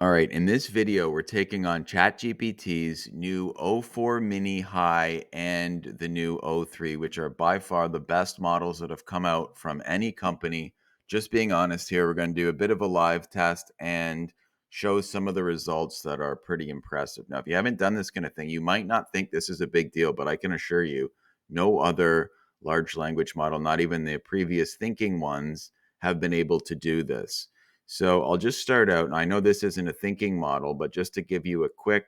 All right, in this video, we're taking on ChatGPT's new o4-mini High and the new o3, which are by far the best models that have come out from any company. Just being honest here, we're going to do a bit of a live test and show some of the results that are pretty impressive. Now, if you haven't done this kind of thing, you might not think this is a big deal, but I can assure you, no other large language model, not even the previous thinking ones, have been able to do this. So I'll just start out. And I know this isn't a thinking model, but just to give you a quick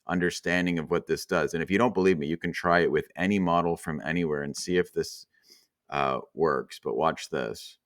understanding of what this does. And if you don't believe me, you can try it with any model from anywhere and see if this works. But watch this.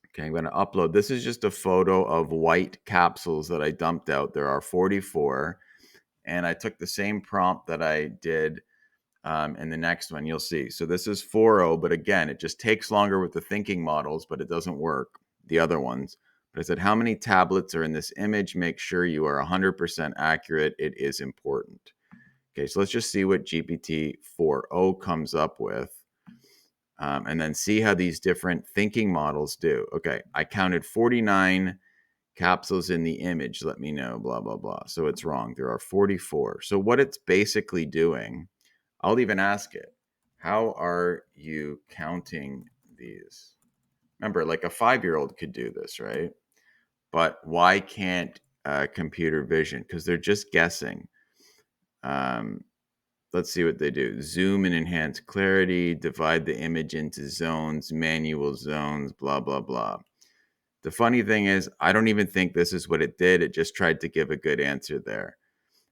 Okay, I'm going to upload. This is just a photo of white capsules that I dumped out. There are 44. And I took the same prompt that I did in the next one. You'll see. So this is 4.0, but again, it just takes longer with the thinking models, but it doesn't work, the other ones. But I said, how many tablets are in this image? Make sure you are 100% accurate. It is important. Okay, so let's just see what GPT 4.0 comes up with. And then see how these different thinking models do. Okay, I counted 49 capsules in the image. Let me know, blah, blah, blah. So it's wrong. There are 44. So what it's basically doing, I'll even ask it, how are you counting these? Remember, like a 5-year-old could do this, right? But why can't computer vision? Because they're just guessing. Um, let's see what they do. Zoom and enhance clarity, divide the image into zones, manual zones, blah, blah, blah. The funny thing is, I don't even think this is what it did. It just tried to give a good answer there.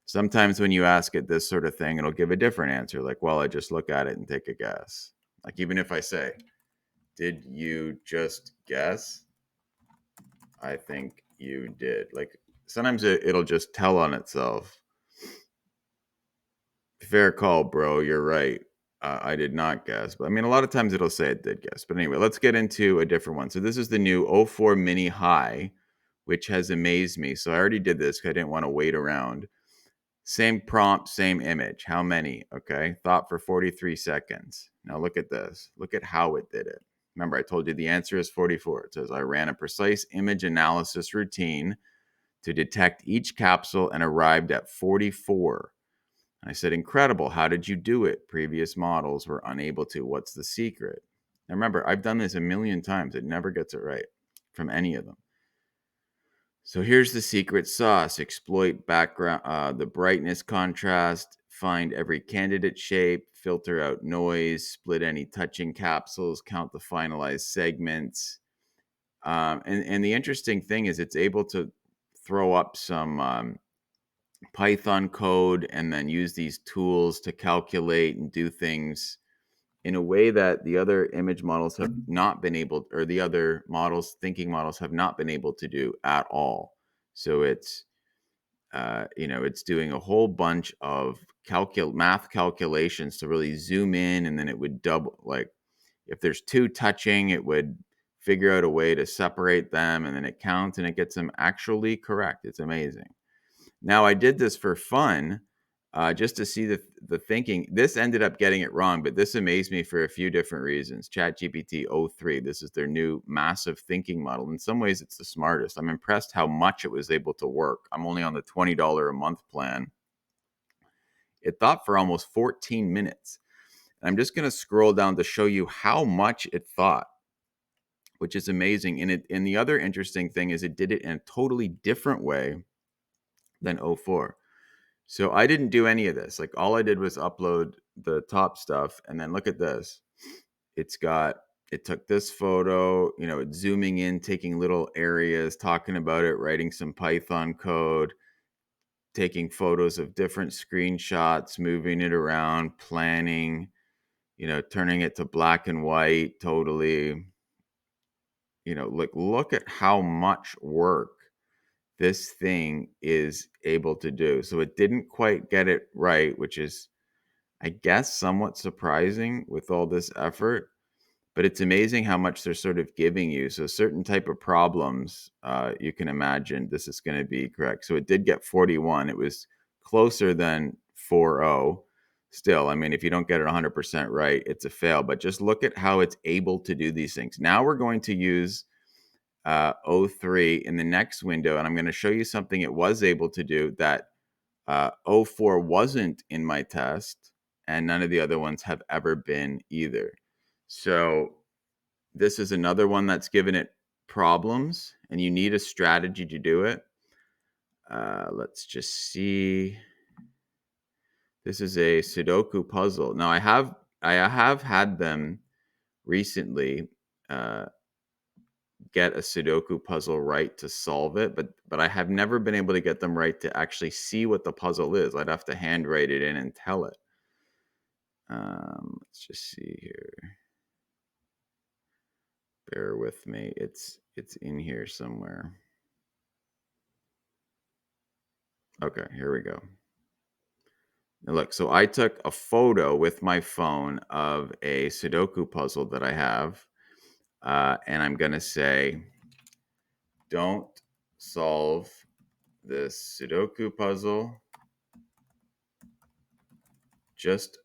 Sometimes when you ask it this sort of thing, it'll give a different answer. Like, well, I just look at it and take a guess. Like, even if I say, did you just guess? I think you did. Like, sometimes it'll just tell on itself. Fair call, bro. You're right. I did not guess. But I mean, a lot of times it'll say it did guess. But anyway, let's get into a different one. So this is the new o4-mini High, which has amazed me. So I already did this because I didn't want to wait around. Same prompt, same image. How many? Okay. Thought for 43 seconds. Now look at this. Look at how it did it. Remember, I told you the answer is 44. It says, I ran a precise image analysis routine to detect each capsule and arrived at 44. And I said, incredible. How did you do it? Previous models were unable to. What's the secret? Now remember, I've done this a million times. It never gets it right from any of them. So here's the secret sauce. Exploit background, the brightness contrast, find every candidate shape, filter out noise, split any touching capsules, count the finalized segments. And the interesting thing is it's able to throw up some Python code and then use these tools to calculate and do things in a way that the other image models have not been able, or the other models, thinking models, have not been able to do at all. So it's it's doing a whole bunch of math calculations to really zoom in, and then it would double. Like if there's two touching, it would figure out a way to separate them, and then it counts and it gets them actually correct. It's amazing. Now, I did this for fun, just to see the thinking. This ended up getting it wrong, but this amazed me for a few different reasons. ChatGPT o3, this is their new massive thinking model. In some ways, it's the smartest. I'm impressed how much it was able to work. I'm only on the $20 a month plan. It thought for almost 14 minutes. And I'm just going to scroll down to show you how much it thought, which is amazing. And the other interesting thing is it did it in a totally different way than o4. So I didn't do any of this. Like all I did was upload the top stuff, and then look at this. It took this photo, it's zooming in, taking little areas, talking about it, writing some Python code, taking photos of different screenshots, moving it around, planning, turning it to black and white totally. Look at how much work this thing is able to do. So it didn't quite get it right, which is, I guess, somewhat surprising with all this effort, but it's amazing how much they're sort of giving you. So certain type of problems, you can imagine this is going to be correct. So it did get 41. It was closer than 4.0. Still, I mean, if you don't get it 100% right, it's a fail. But just look at how it's able to do these things. Now we're going to use o3 in the next window, and I'm going to show you something it was able to do that o4 wasn't in my test, and none of the other ones have ever been either. So this is another one that's given it problems, and you need a strategy to do it. Let's just see. This is a Sudoku puzzle. Now I have had them recently get a Sudoku puzzle right to solve it, but I have never been able to get them right to actually see what the puzzle is. I'd have to handwrite it in and tell it. Let's just see here. Bear with me. It's in here somewhere. Okay, here we go. Now look, so I took a photo with my phone of a Sudoku puzzle that I have, and I'm going to say, don't solve this Sudoku puzzle. Just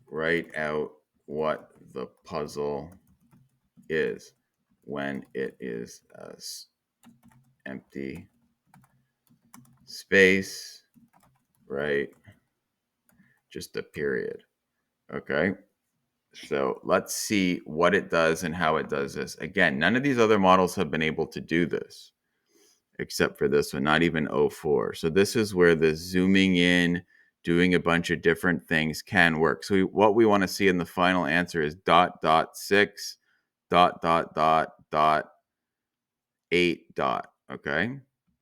write out what the puzzle is when it is a empty space, right? Just a period. Okay. So let's see what it does and how it does this. Again, none of these other models have been able to do this except for this one, not even o4. So this is where the zooming in, doing a bunch of different things can work. So what we want to see in the final answer is dot dot 6 dot dot dot dot 8 dot. Okay.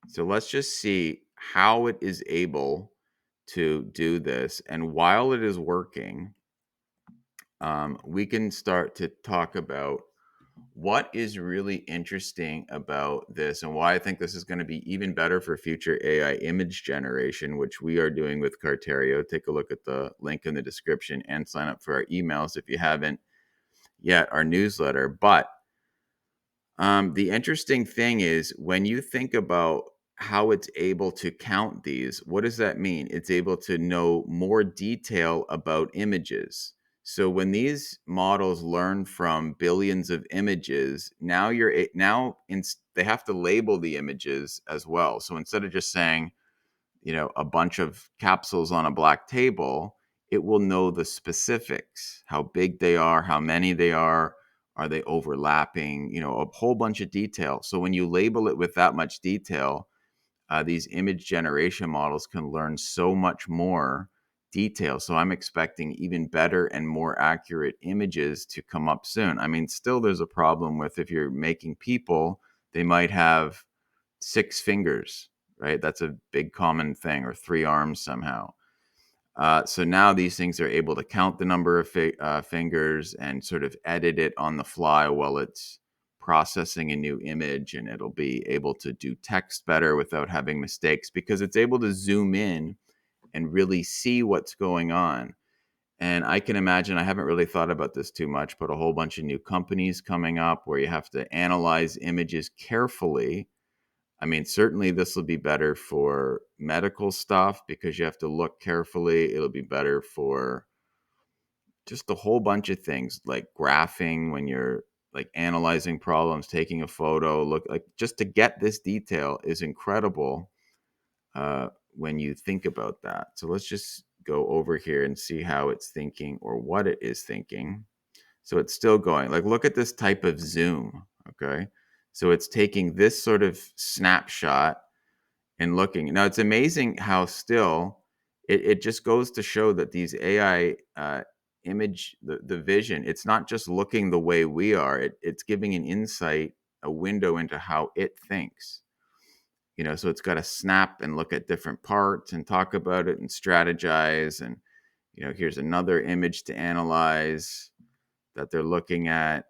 So let's just see how it is able to do this. And while it is working, we can start to talk about what is really interesting about this and why I think this is going to be even better for future AI image generation, which we are doing with Cartario. Take a look at the link in the description and sign up for our emails if you haven't yet, our newsletter. But the interesting thing is when you think about how it's able to count these, what does that mean? It's able to know more detail about images. So when these models learn from billions of images, now they have to label the images as well. So instead of just saying, a bunch of capsules on a black table, it will know the specifics, how big they are, how many they are they overlapping, a whole bunch of detail. So when you label it with that much detail, these image generation models can learn so much more detail. So I'm expecting even better and more accurate images to come up soon. I mean, still there's a problem with if you're making people, they might have 6 fingers, right? That's a big common thing, or 3 arms somehow. So now these things are able to count the number of fingers and sort of edit it on the fly while it's processing a new image, and it'll be able to do text better without having mistakes because it's able to zoom in and really see what's going on. And I can imagine, I haven't really thought about this too much, but a whole bunch of new companies coming up where you have to analyze images carefully. I mean, certainly this will be better for medical stuff because you have to look carefully. It'll be better for just a whole bunch of things like graphing when you're like analyzing problems, taking a photo, look like just to get this detail is incredible when you think about that. So let's just go over here and see how it's thinking or what it is thinking. So it's still going. Like, look at this type of zoom. Okay. So it's taking this sort of snapshot and looking. Now, it's amazing how still it just goes to show that these AI image, the vision, it's not just looking the way we are, it's giving an insight, a window into how it thinks. So it's got to snap and look at different parts and talk about it and strategize. And, here's another image to analyze that they're looking at.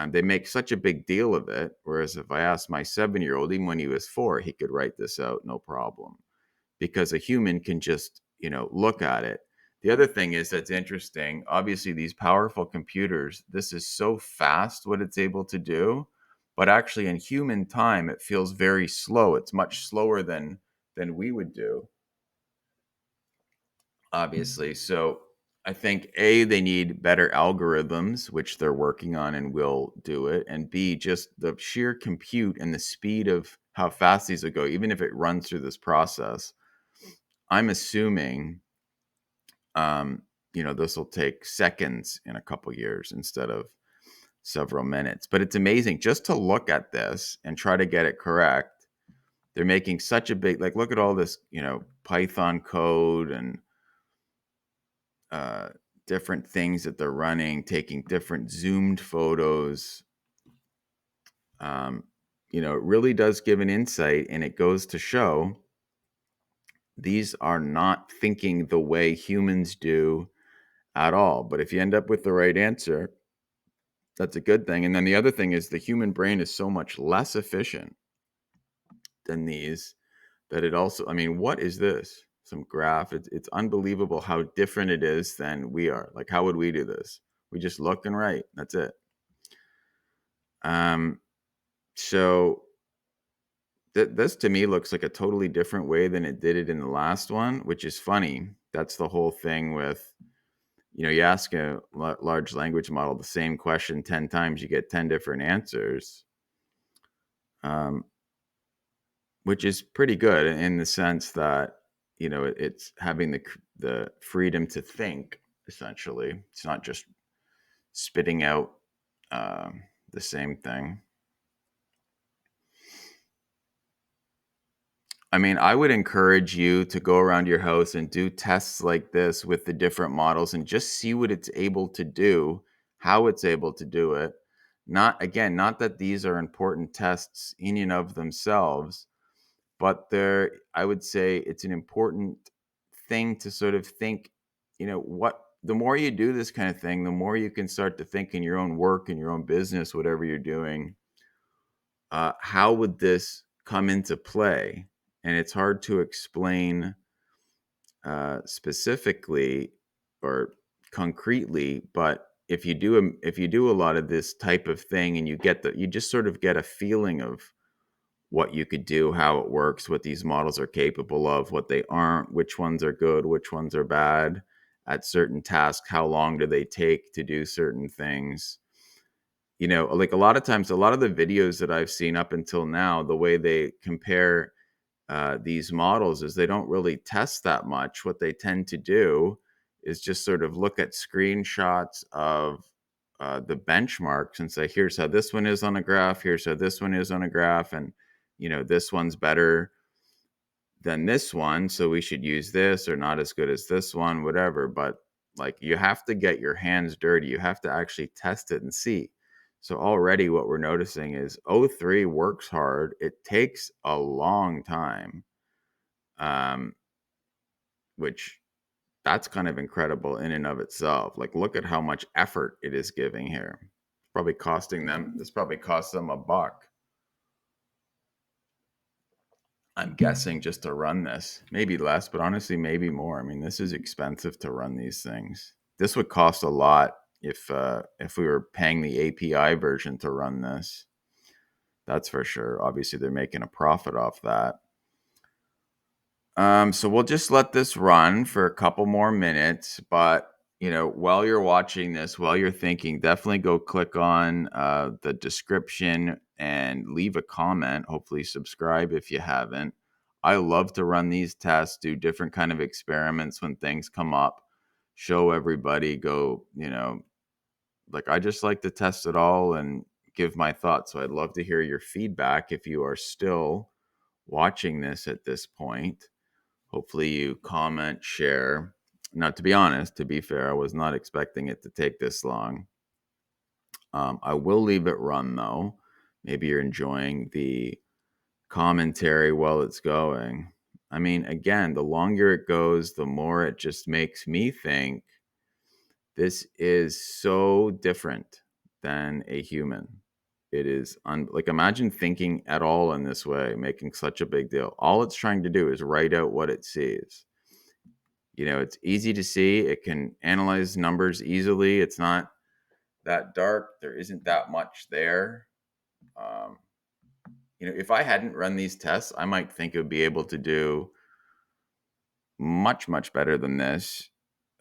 They make such a big deal of it. Whereas if I asked my 7-year-old, even when he was 4, he could write this out, no problem, because a human can just, look at it. The other thing is that's interesting. Obviously, these powerful computers, this is so fast what it's able to do, but actually in human time, it feels very slow. It's much slower than we would do, obviously. So I think A, they need better algorithms, which they're working on and will do it. And B, just the sheer compute and the speed of how fast these will go, even if it runs through this process. I'm assuming, this will take seconds in a couple years instead of several minutes. But it's amazing just to look at this and try to get it correct. They're making such a big, like, look at all this, Python code and uh, different things that they're running, taking different zoomed photos. Um, it really does give an insight, and it goes to show these are not thinking the way humans do at all. But if you end up with the right answer, that's a good thing. And then the other thing is the human brain is so much less efficient than these that it also, I mean, what is this? Some graph. It's unbelievable how different it is than we are. Like, how would we do this? We just look and write. That's it. Um, so this to me looks like a totally different way than it did it in the last one, which is funny. That's the whole thing with, you ask a large language model the same question 10 times, you get 10 different answers, um, which is pretty good in the sense that, it's having the freedom to think, essentially. It's not just spitting out the same thing. I mean, I would encourage you to go around your house and do tests like this with the different models and just see what it's able to do, how it's able to do it. Not that these are important tests in and of themselves, but I would say it's an important thing to sort of think, the more you do this kind of thing, the more you can start to think in your own work, in your own business, whatever you're doing, how would this come into play? And it's hard to explain specifically or concretely, but if you do a lot of this type of thing, and you just sort of get a feeling of what you could do, how it works, what these models are capable of, what they aren't, which ones are good, which ones are bad at certain tasks, how long do they take to do certain things. Like a lot of times, a lot of the videos that I've seen up until now, the way they compare these models is they don't really test that much. What they tend to do is just sort of look at screenshots of the benchmarks and say, here's how this one is on a graph, here's how this one is on a graph, and this one's better than this one, so we should use this, or not as good as this one, whatever. But like, you have to get your hands dirty. You have to actually test it and see. So already what we're noticing is o3 works hard. It takes a long time, um, which that's kind of incredible in and of itself. Like, look at how much effort it is giving here. This probably cost them $1. I'm guessing, just to run this. Maybe less, but honestly, maybe more. I mean, this is expensive to run these things. This would cost a lot if we were paying the API version to run this. That's for sure. Obviously, they're making a profit off that. So we'll just let this run for a couple more minutes. But while you're watching this, while you're thinking, definitely go click on the description and leave a comment. Hopefully, subscribe if you haven't. I love to run these tests, do different kind of experiments when things come up, show everybody, go, like, I just like to test it all and give my thoughts. So I'd love to hear your feedback if you are still watching this at this point. Hopefully you comment, share. Now, to be honest, to be fair, I was not expecting it to take this long. I will leave it run, though. Maybe you're enjoying the commentary while it's going. I mean, again, the longer it goes, the more it just makes me think this is so different than a human. It is like, imagine thinking at all in this way, making such a big deal. All it's trying to do is write out what it sees. It's easy to see. It can analyze numbers easily. It's not that dark. There isn't that much there. Um, if I hadn't run these tests, I might think it would be able to do much, much better than this.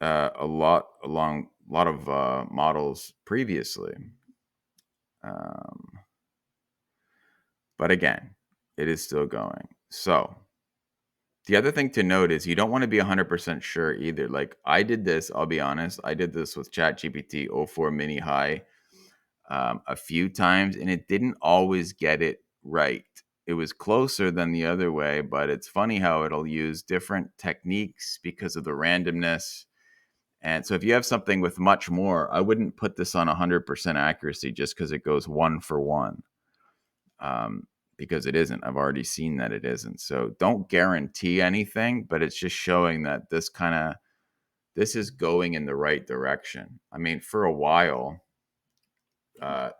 a lot of models previously. But again, it is still going. So the other thing to note is you don't want to be 100% sure either. Like I did this, I'll be honest, I did this with ChatGPT o4-mini high a few times, and it didn't always get it right. It was closer than the other way, but it's funny how it'll use different techniques because of the randomness. And so if you have something with much more, I wouldn't put this on 100% accuracy just because it goes one for one. Because it isn't. I've already seen that it isn't. So don't guarantee anything, but it's just showing that this is going in the right direction. I mean, for a while,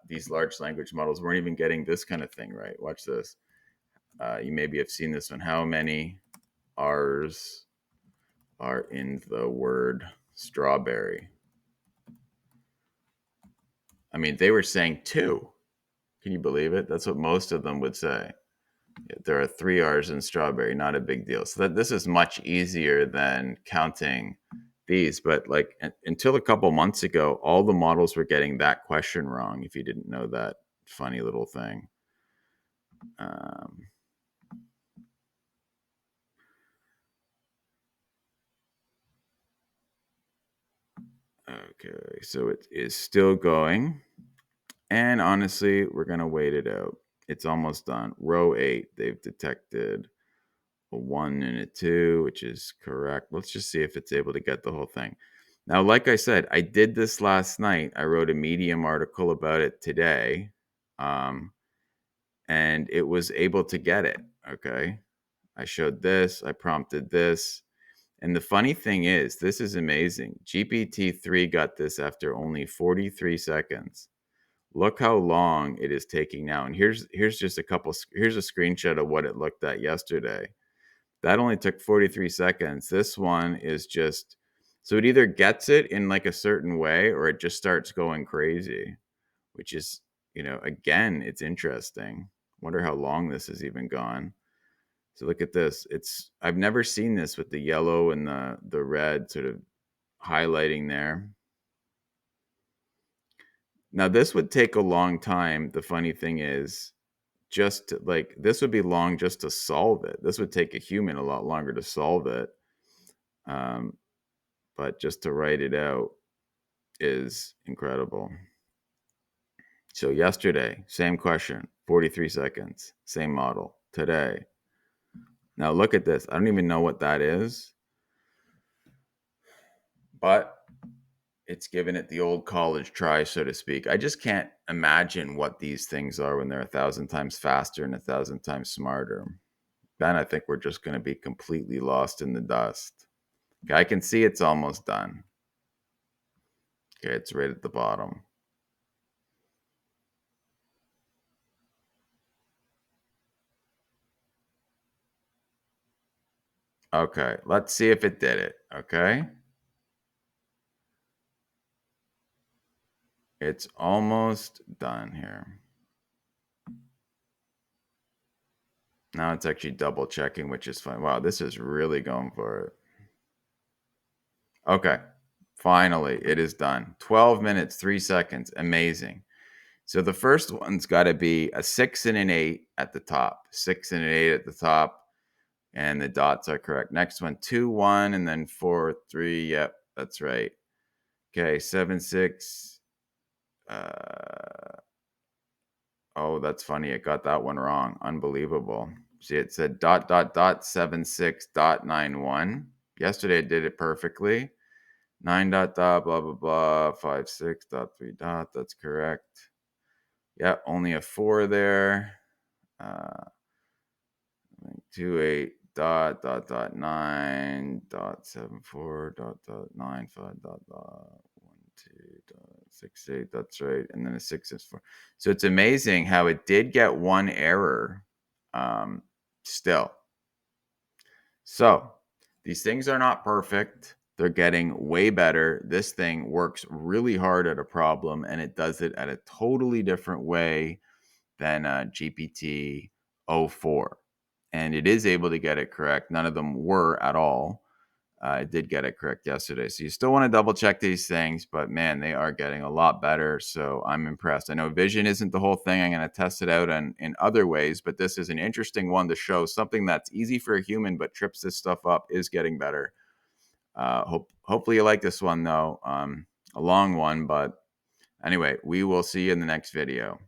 these large language models weren't even getting this kind of thing right. Watch this. You maybe have seen this one. How many R's are in the word strawberry? I mean, they were saying 2. Can you believe it? That's what most of them would say. There are 3 R's in strawberry, not a big deal. So this is much easier than counting these. But like until a couple months ago, all the models were getting that question wrong. If you didn't know that funny little thing. Okay, so it is still going. And honestly, we're going to wait it out. It's almost done. Row 8, they've detected a 1 and a 2, which is correct. Let's just see if it's able to get the whole thing. Now, like I said, I did this last night. I wrote a Medium article about it today, and it was able to get it. Okay. I showed this, I prompted this. And the funny thing is, this is amazing. GPT-3 got this after only 43 seconds. Look how long it is taking now. And here's just here's a screenshot of what it looked at yesterday. That only took 43 seconds. This one is just, so it either gets it in like a certain way or it just starts going crazy, which is, again, it's interesting. Wonder how long this has even gone. So look at this. I've never seen this with the yellow and the red sort of highlighting there. Now this would take a long time. The funny thing is, this would be long just to solve it. This would take a human a lot longer to solve it. But just to write it out is incredible. So yesterday, same question, 43 seconds, same model. Today, now look at this. I don't even know what that is, but it's given it the old college try, so to speak. I just can't imagine what these things are when they're 1,000 times faster and 1,000 times smarter. Then I think we're just going to be completely lost in the dust. Okay, I can see it's almost done. Okay, it's right at the bottom. Okay, let's see if it did it. Okay. It's almost done here. Now it's actually double checking, which is fine. Wow, this is really going for it. Okay, finally, it is done. 12 minutes, 3 seconds. Amazing. So the first one's got to be a 6 and an 8 at the top. 6 and an 8 at the top. And the dots are correct. Next one, 2, 1, and then 4, 3. Yep, that's right. Okay, 7, 6. Oh, that's funny. It got that one wrong. Unbelievable. See, it said dot dot dot 76.91. Yesterday it did it perfectly. 9 dot dot blah blah blah 56 dot 3 dot. That's correct. Yeah, only a 4 there. 28 dot dot dot 9 dot 74 dot dot 95 dot dot 1 2 dot 68. That's right, and then a 6 is 4. So it's amazing how it did get one error still. So these things are not perfect. They're getting way better. This thing works really hard at a problem, and it does it at a totally different way than GPT o4. And it is able to get it correct. None of them were at all. I did get it correct yesterday. So you still want to double check these things, but man, they are getting a lot better. So I'm impressed. I know vision isn't the whole thing. I'm going to test it out in other ways, but this is an interesting one to show something that's easy for a human, but trips this stuff up is getting better. Hopefully you like this one though. A long one, but anyway, we will see you in the next video.